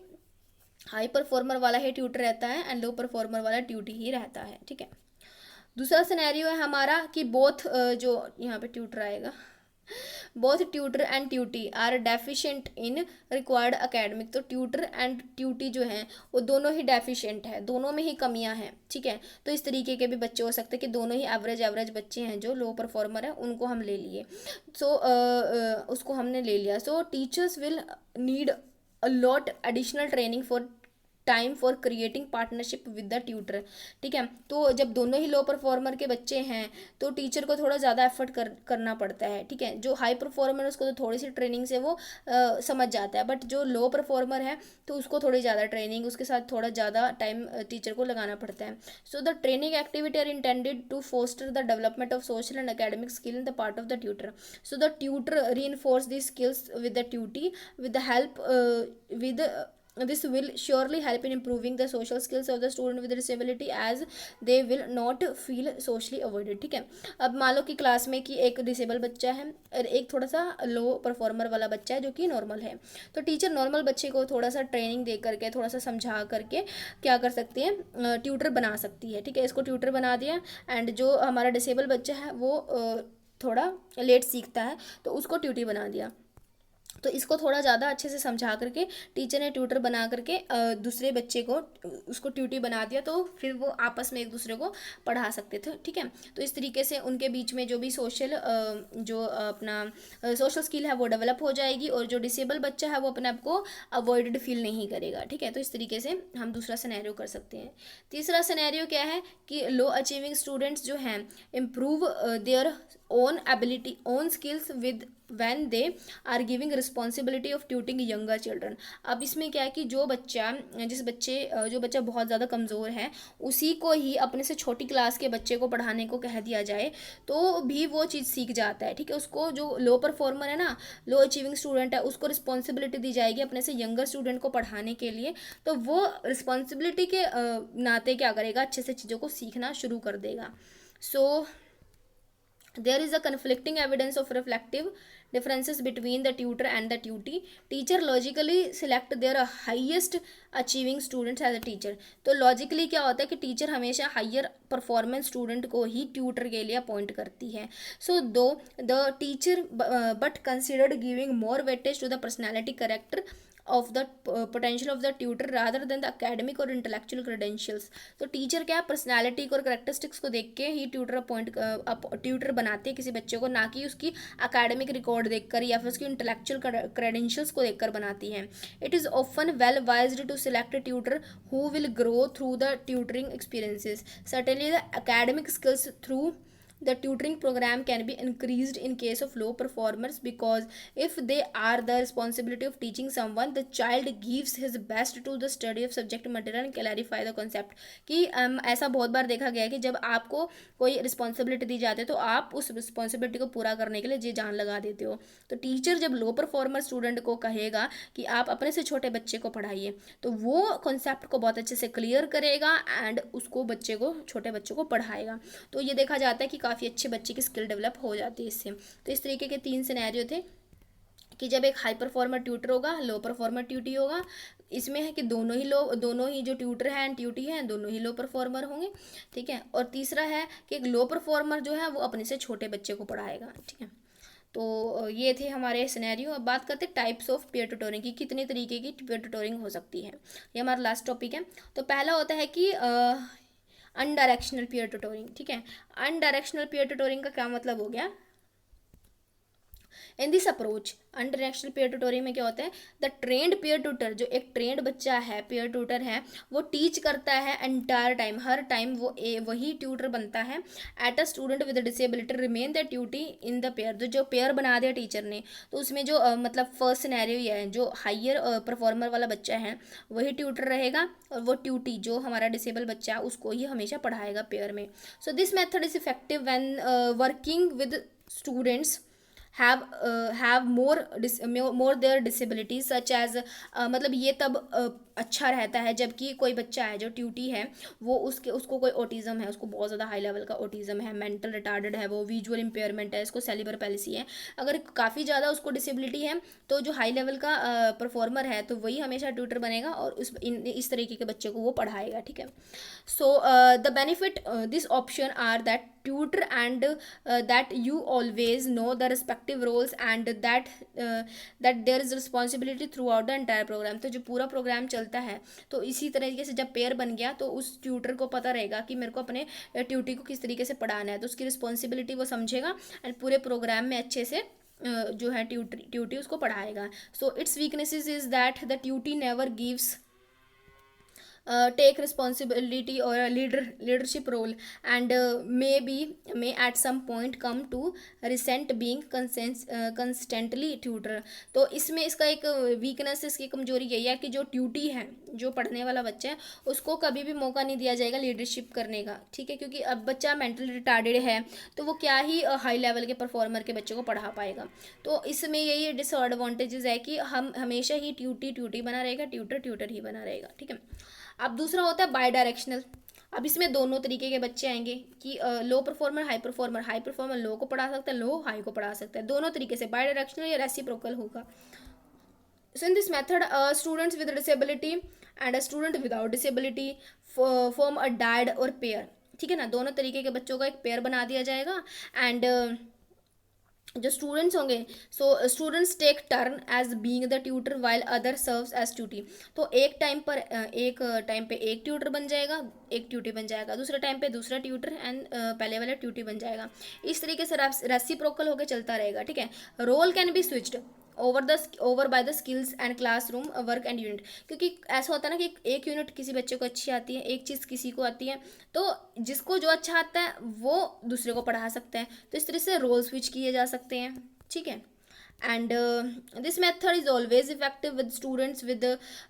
हाई परफॉर्मर वाला ही ट्यूटर रहता है एंड लो परफॉर्मर वाला ट्यूटी ही रहता है, ठीक है। दूसरा सिनेरियो है हमारा कि बोथ जो यहाँ पे ट्यूटर आएगा, both tutor and tutee are deficient in required academic. तो ट्यूटर एंड ट्यूटी जो हैं वो दोनों ही डेफिशिएंट है, दोनों में ही कमियां हैं, ठीक है। तो इस तरीके के भी बच्चे हो सकते हैं कि दोनों ही एवरेज बच्चे हैं, जो लो परफॉर्मर है उनको हम ले लिए, सो उसको हमने ले लिया। सो teachers will need a lot additional training for time for creating partnership with the tutor, ठीक है। तो जब दोनों ही लो परफॉर्मर के बच्चे हैं तो टीचर को थोड़ा ज़्यादा एफर्ट करना पड़ता है, ठीक है। जो हाई परफॉर्मर है उसको तो थोड़ी सी ट्रेनिंग से वो समझ जाता है, बट जो लो परफॉर्मर है तो उसको थोड़ी ज़्यादा ट्रेनिंग, उसके साथ थोड़ा ज़्यादा टाइम टीचर को लगाना पड़ता है। So the training activity are intended to foster the development of social and academic skill in the part of the tutor. So the tutor reinforce these skills with the tutor with the help with this will surely help in improving the social skills of the student with disability as they will not feel socially avoided, ठीक है। अब मान लो कि class में कि एक disable बच्चा है और एक थोड़ा सा लो परफॉर्मर वाला बच्चा है जो कि नॉर्मल है, तो टीचर नॉर्मल बच्चे को थोड़ा सा ट्रेनिंग दे करके, थोड़ा सा समझा करके क्या कर सकती है, ट्यूटर बना सकती है, ठीक है। इसको ट्यूटर बना दिया, एंड जो हमारा डिसेबल बच्चा है वो थोड़ा लेट सीखता है तो उसको ट्यूटी बना दिया। तो इसको थोड़ा ज़्यादा अच्छे से समझा करके टीचर ने ट्यूटर बना करके दूसरे बच्चे को उसको ट्यूटी बना दिया, तो फिर वो आपस में एक दूसरे को पढ़ा सकते थे, ठीक है। तो इस तरीके से उनके बीच में जो भी सोशल जो अपना सोशल स्किल है वो डेवलप हो जाएगी, और जो डिसेबल बच्चा है वो अपने आप को अवॉइडेड फील नहीं करेगा, ठीक है। तो इस तरीके से हम दूसरा सिनेरियो कर सकते हैं। तीसरा सिनेरियो क्या है कि लो अचीविंग स्टूडेंट्स जो हैं improve their own ability own skills with when they are giving responsibility of tutoring younger children। अब इसमें क्या है कि जो बच्चा बहुत ज़्यादा कमज़ोर है उसी को ही अपने से छोटी क्लास के बच्चे को पढ़ाने को कह दिया जाए तो भी वो चीज़ सीख जाता है, ठीक है। उसको जो लो परफॉर्मर है ना, लो अचीविंग स्टूडेंट है, उसको रिस्पॉन्सिबिलिटी दी जाएगी अपने से यंगर स्टूडेंट को पढ़ाने के लिए, तो वो रिस्पॉन्सिबिलिटी के नाते क्या करेगा, अच्छे से चीज़ों को सीखना शुरू कर देगा। सो there is a conflicting evidence of reflective differences between the tutor and the tutee। teacher logically select their highest achieving students as a teacher। तो logically क्या होता है कि टीचर हमेशा हायर परफॉर्मेंस स्टूडेंट को ही ट्यूटर के लिए अपॉइंट करती है। So do the teacher but considered giving more weightage to the personality character of the potential of the tutor rather than the academic or intellectual credentials। तो teacher क्या personality और characteristics को देख के ही ट्यूटर बनाते हैं किसी बच्चे को, ना कि उसकी अकेडमिक रिकॉर्ड देखकर या फिर उसकी इंटेलेक्चुअल क्रेडेंशियल्स को देखकर बनाती हैं। It is often well wised to select tutor who will grow through the tutoring experiences. Certainly the academic skills through the tutoring program can be increased in case of low performers because if they are the responsibility of teaching someone the child gives his best to the study of subject material and clarify the concept। कि ऐसा बहुत बार देखा गया है कि जब आपको कोई रिस्पॉन्सिबिलिटी दी जाती है तो आप उस रिस्पॉन्सिबिलिटी को पूरा करने के लिए जी जान लगा देते हो। तो टीचर जब लो परफॉर्मर स्टूडेंट को कहेगा कि आप अपने से छोटे बच्चे को पढ़ाइए तो वो कॉन्सेप्ट को बहुत अच्छे से क्लियर करेगा एंड उसको छोटे बच्चे को पढ़ाएगा। तो ये देखा जाता है कि काफ़ी अच्छे बच्चे की स्किल डेवलप हो जाती है इससे। तो इस तरीके के 3 सिनेरियो थे कि जब एक हाई परफॉर्मर ट्यूटर होगा, लो परफॉर्मर ट्यूटी होगा। इसमें है कि दोनों ही जो ट्यूटर हैं एंड ट्यूटी हैं दोनों ही लो परफॉर्मर होंगे, ठीक है। और तीसरा है कि एक लो परफॉर्मर जो है वो अपने से छोटे बच्चे को पढ़ाएगा, ठीक है। तो ये थे हमारे सिनेरियो। अब बात करते हैं टाइप्स ऑफ पीयर ट्यूटोरिंग की, कितने तरीके की पीयर ट्यूटोरिंग हो सकती है। ये हमारा लास्ट टॉपिक है। तो पहला होता है कि अनडायरेक्शनल पीयर ट्यूटोरिंग, ठीक है। अनडायरेक्शनल पीयर ट्यूटोरिंग का क्या मतलब हो गया in this approach under national pair tutoring में क्या होता है, द ट्रेंड पेयर ट्यूटर, जो एक ट्रेंड बच्चा है, पेयर ट्यूटर है, वो टीच करता है एंटायर टाइम, हर टाइम वो वही ट्यूटर बनता है at a student with disability remain the duty in the pair. जो पेयर बना दिया टीचर ने, तो उसमें जो मतलब फर्स्ट सिनेरियो ये है, जो हायर परफॉर्मर वाला बच्चा है वही ट्यूटर रहेगा, और वो ट्यूटी जो हमारा डिसेबल बच्चा है उसको ही हमेशा पढ़ाएगा पेयर में। So this method is effective when working with students have more their disabilities such as मतलब ये तब अच्छा रहता है जबकि कोई बच्चा है जो ट्यूटी है, वो उसको कोई ऑटिज्म है, उसको बहुत ज़्यादा हाई लेवल का ऑटिज्म है, मेंटल रिटार्डेड है, वो विजुअल इम्पेयरमेंट है, इसको सेलिब्रल पैलिसी है, अगर काफ़ी ज़्यादा उसको डिसेबिलिटी है तो जो हाई लेवल का परफॉर्मर है तो वही हमेशा ट्यूटर बनेगा और इस तरीके के बच्चे को वो पढ़ाएगा, ठीक है। So the benefit this option are that tutor and that you always know the respective roles and that there is responsibility throughout the entire program। तो जो पूरा प्रोग्राम चलता है तो इसी तरीके से जब पेयर बन गया तो उस ट्यूटर को पता रहेगा कि मेरे को अपने ट्यूटी को किस तरीके से पढ़ाना है, तो उसकी रिस्पॉन्सिबिलिटी वो समझेगा एंड पूरे प्रोग्राम में अच्छे से जो है ट्यूटी उसको पढ़ाएगा। So its weaknesses is that the tutee never gives take responsibility or a leadership role and may at some point come to resent being constantly tutor। तो इसमें इसका एक वीकनेस, इसकी कमजोरी यही है कि जो ट्यूटी है, जो पढ़ने वाला बच्चा है, उसको कभी भी मौका नहीं दिया जाएगा लीडरशिप करने का, ठीक है, क्योंकि अब बच्चा मेंटली रिटार्डेड है तो वो क्या ही हाई लेवल के परफॉर्मर के बच्चे को पढ़ा पाएगा। तो इसमें यही डिसएडवांटेजेस है कि हम हमेशा ही ट्यूटी बना रहेगा, ट्यूटर ही बना रहेगा, ठीक है। अब दूसरा होता है बाई डायरेक्शनल। अब इसमें दोनों तरीके के बच्चे आएंगे कि लो परफॉर्मर हाई परफॉर्मर लो को पढ़ा सकता है, लो हाई को पढ़ा सकता है, दोनों तरीके से बाई डायरेक्शनल या रेसिप्रोकल होगा। So in this method students with disability and a student without disability form a dyad और पेयर, ठीक है ना, दोनों तरीके के बच्चों का एक पेयर बना दिया जाएगा एंड जो स्टूडेंट्स होंगे, so students take turn as being the tutor while other serves as tutee. तो एक टाइम पे एक ट्यूटर बन जाएगा, एक ट्यूटी बन जाएगा, दूसरे टाइम पे दूसरा ट्यूटर एंड पहले वाला ट्यूटी बन जाएगा। इस तरीके से रेसिप्रोकल होकर चलता रहेगा, ठीक है। Role can be switched over by the skills and classroom work and unit, क्योंकि ऐसा होता है ना कि एक यूनिट किसी बच्चे को अच्छी आती है, एक चीज़ किसी को आती है, तो जिसको जो अच्छा आता है वो दूसरे को पढ़ा सकता है, तो इस तरह से रोल स्विच किए जा सकते हैं, ठीक है। And this method is always effective with students with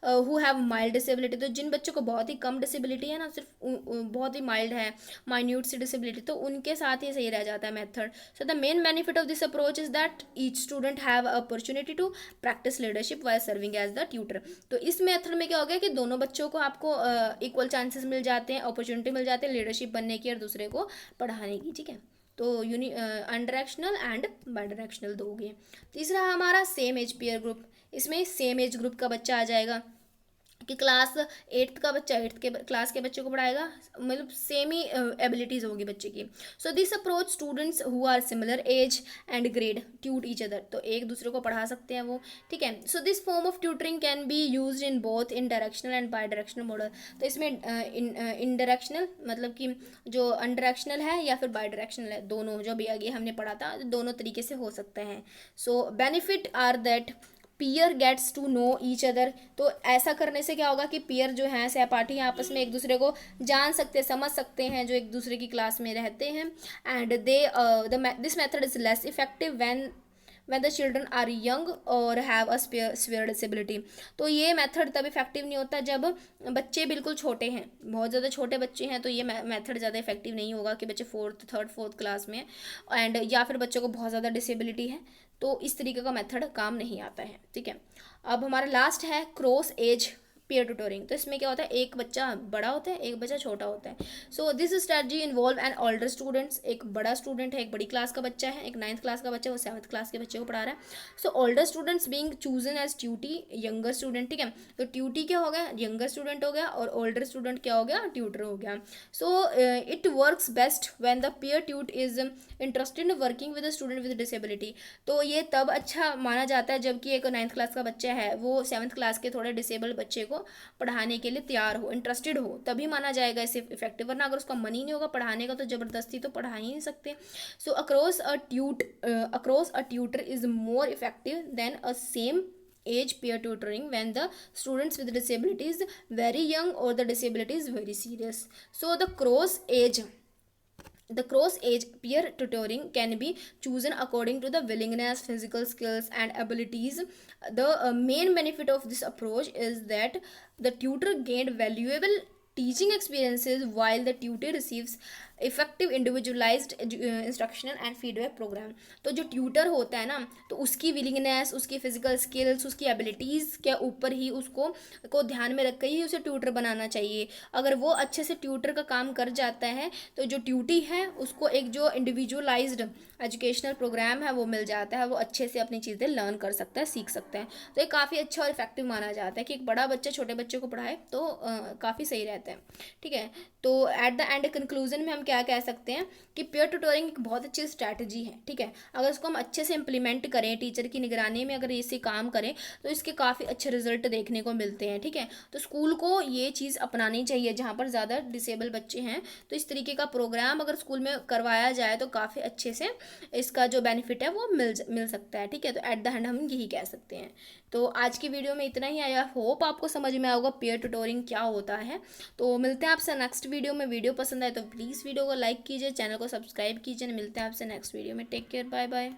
who have mild disability. तो जिन बच्चों को बहुत ही कम डिसेबिलिटी है ना, सिर्फ बहुत ही माइल्ड है, माइन्यूट सी डिसेबिलिटी, तो उनके साथ ही सही रह जाता है method. So the main benefit of this approach is that each student have opportunity to practise leadership while serving as the tutor. तो इस मेथड में क्या हो गया कि दोनों बच्चों को आपको इक्वल चांसेस मिल जाते हैं, अपॉर्चुनिटी मिल जाती है लीडरशिप बनने की और दूसरे को पढ़ाने की, ठीक है। तो अनडायरेक्शनल एंड बाई डायरेक्शनल दोगे। तीसरा हमारा सेम एज पेयर ग्रुप। इसमें सेम एज ग्रुप का बच्चा आ जाएगा कि क्लास 8th का बच्चा 8th के क्लास के बच्चे को पढ़ाएगा, मतलब सेम ही एबिलिटीज़ होगी बच्चे की। So this approach students who are similar age and grade tutor each other, तो एक दूसरे को पढ़ा सकते हैं वो, ठीक है। So this form of tutoring can be use in both in directional and by directional model. तो इसमें इन डायरेक्शनल मतलब कि जो अनडायरेक्शनल है या फिर बाई डायरेक्शनल है, दोनों जो भी आगे हमने पढ़ा था, दोनों तरीके से हो सकते हैं। So benefit are that peer gets to know each other. तो ऐसा करने से क्या होगा कि पीयर जो हैं, सहपाठी आपस में एक दूसरे को जान सकते हैं, समझ सकते हैं, जो एक दूसरे की क्लास में रहते हैं। And this method is less effective when the children are young और have a severe disability। तो ये मेथड तब इफेक्टिव नहीं होता जब बच्चे बिल्कुल छोटे हैं, बहुत ज़्यादा छोटे बच्चे हैं, तो ये मेथड ज़्यादा इफेक्टिव नहीं होगा कि बच्चे 3rd 4th क्लास में एंड या फिर बच्चों को बहुत ज़्यादा डिसेबिलिटी है, तो इस तरीके का मेथड काम नहीं आता है, ठीक है। अब हमारा लास्ट है क्रॉस एज पेयर ट्यूटोरिंग। तो इसमें क्या होता है, एक बच्चा बड़ा होता है, एक बच्चा छोटा होता है। So this strategy involve an older students, एक बड़ा स्टूडेंट है, एक बड़ी क्लास का बच्चा है, एक 9th क्लास का बच्चा, वो 7th क्लास के बच्चे को पढ़ा रहा है। So older students being chosen as tutee younger student, ठीक है। तो ट्यूटी क्या हो गया, यंगर स्टूडेंट हो गया, और ओल्डर स्टूडेंट क्या हो गया, ट्यूटर हो गया। So it works best when the pair tweet is interested in working with a student with disability. तो ये तब अच्छा माना जाता है जबकि एक 9th क्लास का बच्चा है वो 7th क्लास के थोड़े डिसेबल्ड बच्चे को को पढ़ाने के लिए तैयार हो, इंटरेस्टेड हो, तभी माना जाएगा इसे इफेक्टिव, वरना अगर उसका मन ही नहीं होगा पढ़ाने का तो ज़बरदस्ती तो पढ़ा ही नहीं सकते। So across a tutor is more effective than a same age peer tutoring when the students with disability is very young or the disability is very serious. So the cross age peer tutoring can be chosen according to the willingness, physical skills and abilities. The main benefit of this approach is that the tutor gained valuable teaching experiences while the tutor receives effective individualised instructional and feedback programme. तो जो tutor होता है ना, तो उसकी willingness, उसकी physical skills, उसकी abilities के ऊपर ही उसको ध्यान में रख के ही उसे ट्यूटर बनाना चाहिए। अगर वो अच्छे से ट्यूटर का काम कर जाता है तो जो ड्यूटी है उसको एक जो इंडिविजुअलाइज्ड एजुकेशनल प्रोग्राम है वो मिल जाता है, वो अच्छे से अपनी चीज़ें लर्न कर सकता है, सीख सकता है। तो ये काफ़ी अच्छा और इफेक्टिव माना जाता है कि एक बड़ा बच्चा छोटे बच्चे को पढ़ाए तो काफ़ी सही रहता है। ठीक है, तो एट द एंड कंक्लूजन में हम क्या कह सकते हैं कि पीयर ट्यूटरिंग एक बहुत अच्छी स्ट्रैटेजी है। ठीक है, अगर इसको हम अच्छे से इम्प्लीमेंट करें, टीचर की निगरानी में अगर इसे काम करें तो इसके काफ़ी अच्छे रिजल्ट देखने को मिलते हैं। ठीक है, तो स्कूल को ये चीज़ अपनानी चाहिए, जहाँ पर ज़्यादा डिसेबल बच्चे हैं तो इस तरीके का प्रोग्राम अगर स्कूल में करवाया जाए तो काफ़ी अच्छे से इसका जो बेनिफिट है वो मिल सकता है। ठीक है, तो एट द एंड हम यही कह सकते हैं। तो आज की वीडियो में इतना ही आया, होप आपको समझ में आएगा पीयर ट्यूटरिंग क्या होता है। तो मिलते हैं आपसे नेक्स्ट वीडियो में। वीडियो पसंद आए तो प्लीज़ वीडियो को लाइक कीजिए, चैनल को सब्सक्राइब कीजिए। मिलते हैं आपसे नेक्स्ट वीडियो में। Take care, bye bye.